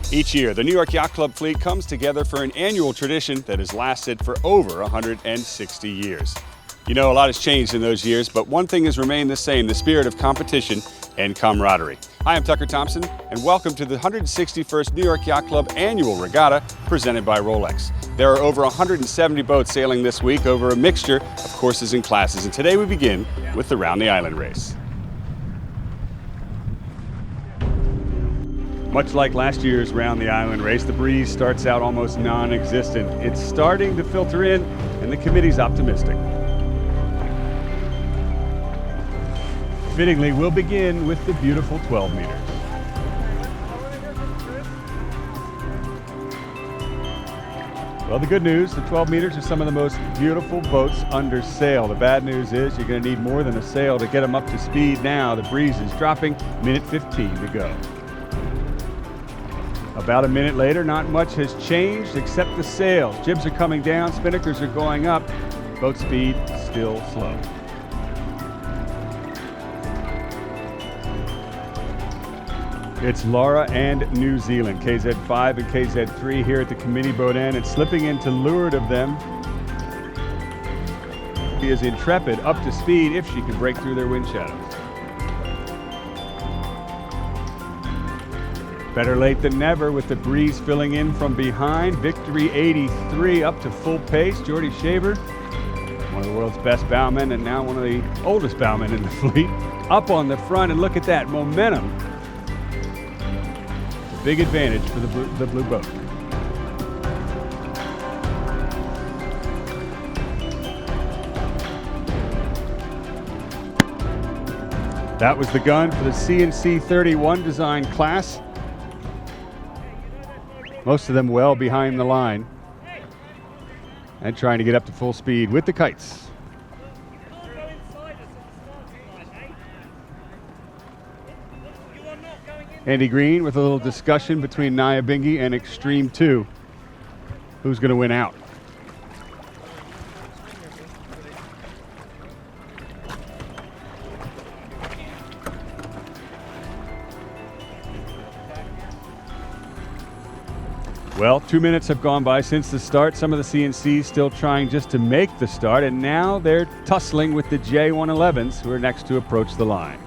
Each year, the New York Yacht Club fleet comes together for an annual tradition that has lasted for over 160 years. You know, a lot has changed in those years, but one thing has remained the same, the spirit of competition and camaraderie. Hi, I'm Tucker Thompson, and welcome to the 161st New York Yacht Club Annual Regatta presented by ROLEX. There are over 170 boats sailing this week over a mixture of courses and classes, and today we begin with the Round the Island race. Much like last year's Round the Island race, the breeze starts out almost non-existent. It's starting to filter in, and the committee's optimistic. Fittingly, we'll begin with the beautiful 12 meters. Well, the good news, the 12 meters are some of the most beautiful boats under sail. The bad news is you're going to need more than a sail to get them up to speed now. The breeze is dropping, minute 15 to go. About a minute later, not much has changed except the sails. Jibs are coming down, spinnakers are going up, boat speed still slow. It's Laura and New Zealand, KZ5 and KZ3 here at the committee boat end, and slipping into leeward of them. She is Intrepid up to speed if she can break through their wind shadows. Better late than never with the breeze filling in from behind. Victory 83 up to full pace. Jordy Shaver, one of the world's best bowmen and now one of the oldest bowmen in the fleet, up on the front, and look at that momentum. It's a big advantage for the blue boat. That was the gun for the CNC 31 design class. Most of them well behind the line and trying to get up to full speed with the kites. Andy Green with a little discussion between Nyabingi and Extreme 2. Who's going to win out? Well, 2 minutes have gone by since the start. Some of the CNCs still trying just to make the start, and now they're tussling with the J111s who are next to approach the line.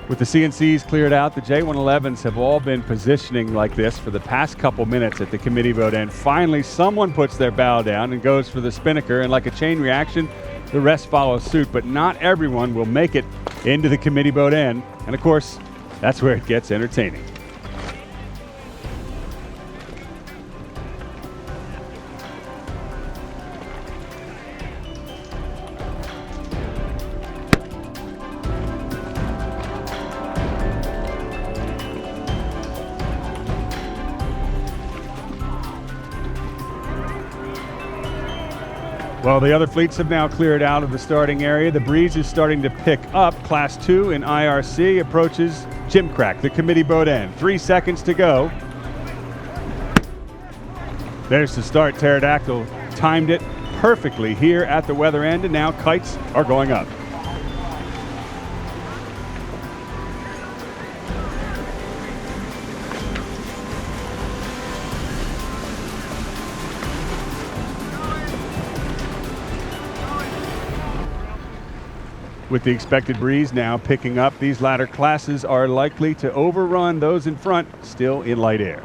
With the CNCs cleared out, the J111s have all been positioning like this for the past couple minutes at the committee boat end. Finally, someone puts their bow down and goes for the spinnaker, and like a chain reaction, the rest follow suit, but not everyone will make it into the committee boat end, and of course, that's where it gets entertaining. Well, the other fleets have now cleared out of the starting area. The breeze is starting to pick up. Class 2 in IRC approaches Jimcrack, the committee boat end. 3 seconds to go. There's the start. Pterodactyl timed it perfectly here at the weather end, and now kites are going up. With the expected breeze now picking up, these latter classes are likely to overrun those in front, still in light air.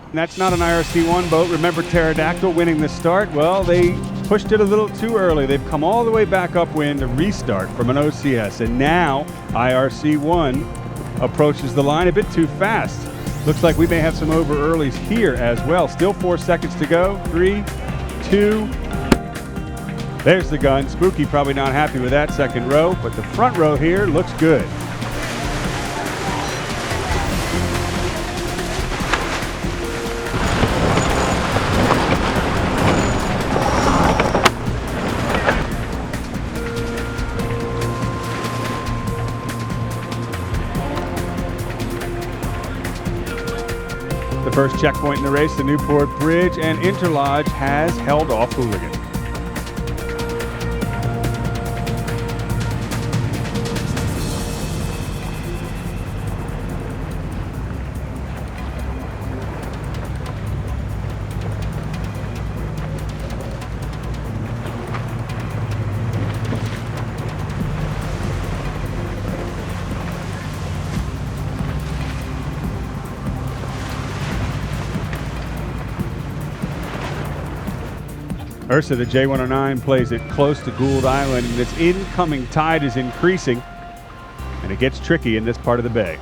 And that's not an IRC1 boat. Remember Pterodactyl winning the start? Well, they pushed it a little too early. They've come all the way back upwind to restart from an OCS, and now IRC1 approaches the line a bit too fast. Looks like we may have some over earlies here as well. Still 4 seconds to go. 3, 2, there's the gun. Spooky probably not happy with that second row, but the front row here looks good. The first checkpoint in the race, the Newport Bridge, and Interlodge has held off Hooligan. Ursa, the J109, plays it close to Gould Island, and its incoming tide is increasing, and it gets tricky in this part of the bay.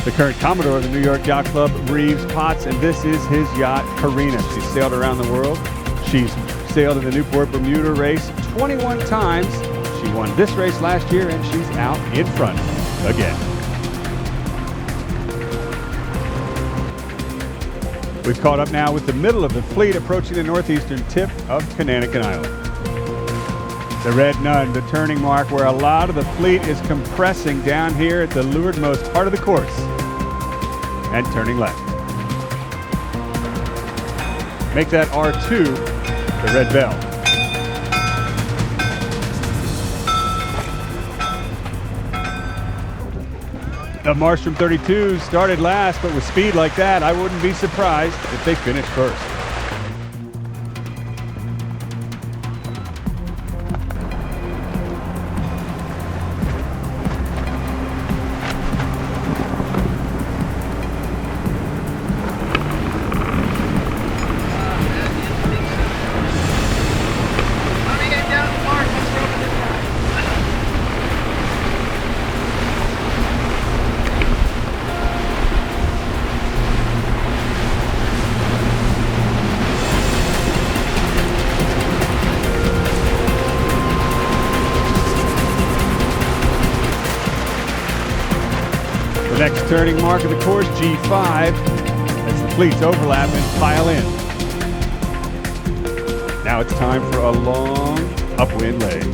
The current Commodore of the New York Yacht Club, Reeves Potts, and this is his yacht, Karina. She's sailed around the world. She's sailed in the Newport Bermuda race 21 times. She won this race last year, and she's out in front again. We've caught up now with the middle of the fleet, approaching the northeastern tip of Conanican Island. The Red Nun, the turning mark where a lot of the fleet is compressing down here at the leewardmost part of the course and turning left. Make that R2 the Red Bell. The Marstrom 32 started last, but with speed like that, I wouldn't be surprised if they finished first. Next turning mark of the course, G5, as the fleets overlap and pile in. Now it's time for a long upwind leg.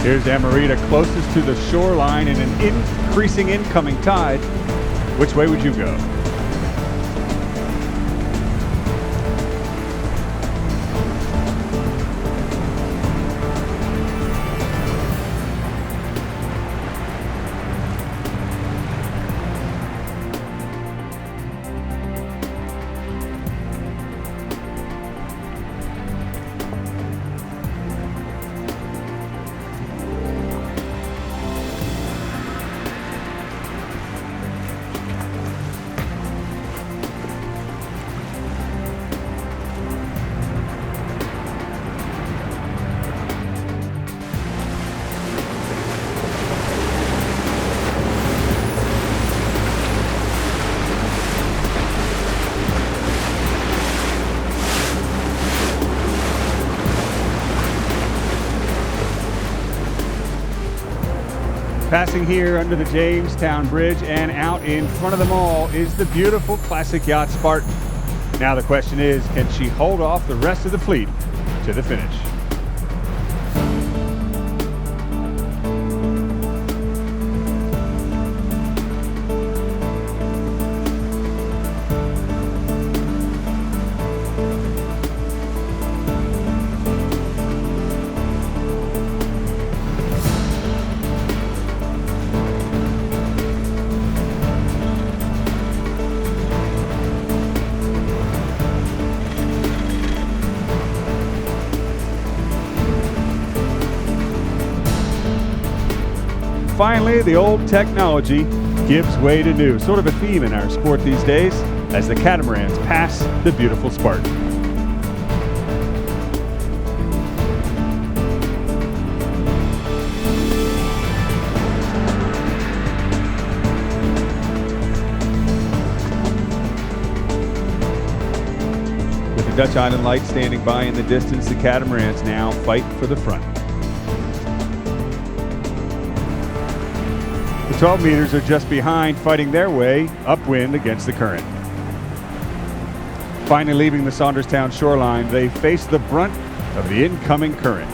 Here's Amarita closest to the shoreline in an increasing incoming tide. Which way would you go? Passing here under the Jamestown Bridge and out in front of them all is the beautiful classic yacht Spartan. Now the question is, can she hold off the rest of the fleet to the finish? Finally, the old technology gives way to new. Sort of a theme in our sport these days as the catamarans pass the beautiful Spartan. Dutch Island Light standing by in the distance. The catamarans now fight for the front. The 12 meters are just behind, fighting their way upwind against the current. Finally leaving the Saunderstown shoreline, they face the brunt of the incoming current.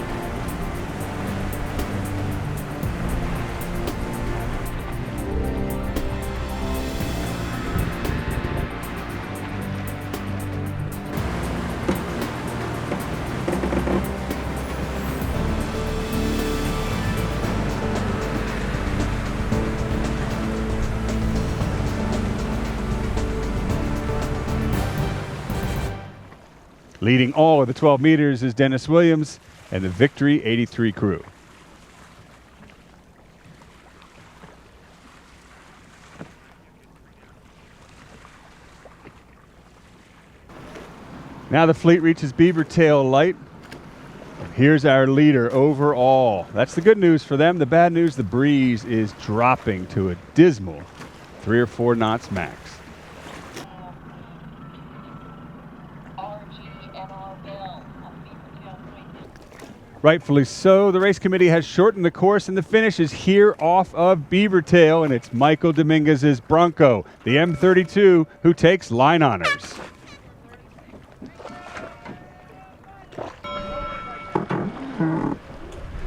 Leading all of the 12 meters is Dennis Williams and the Victory 83 crew. Now the fleet reaches Beaver Tail Light. Here's our leader overall. That's the good news for them. The bad news, the breeze is dropping to a dismal 3 or 4 knots max. Rightfully so. The race committee has shortened the course, and the finish is here off of Beaver Tail, and it's Michael Dominguez's Bronco, the M32, who takes line honors.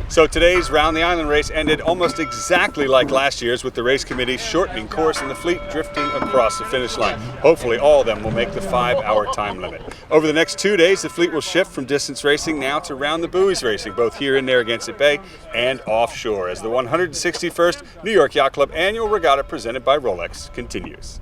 So today's Round the Island race ended almost exactly like last year's, with the race committee shortening course and the fleet drifting across the finish line. Hopefully all of them will make the 5-hour time limit. Over the next 2 days, the fleet will shift from distance racing now to round the buoys racing, both here in Narragansett Bay and offshore, as the 161st New York Yacht Club Annual Regatta presented by Rolex continues.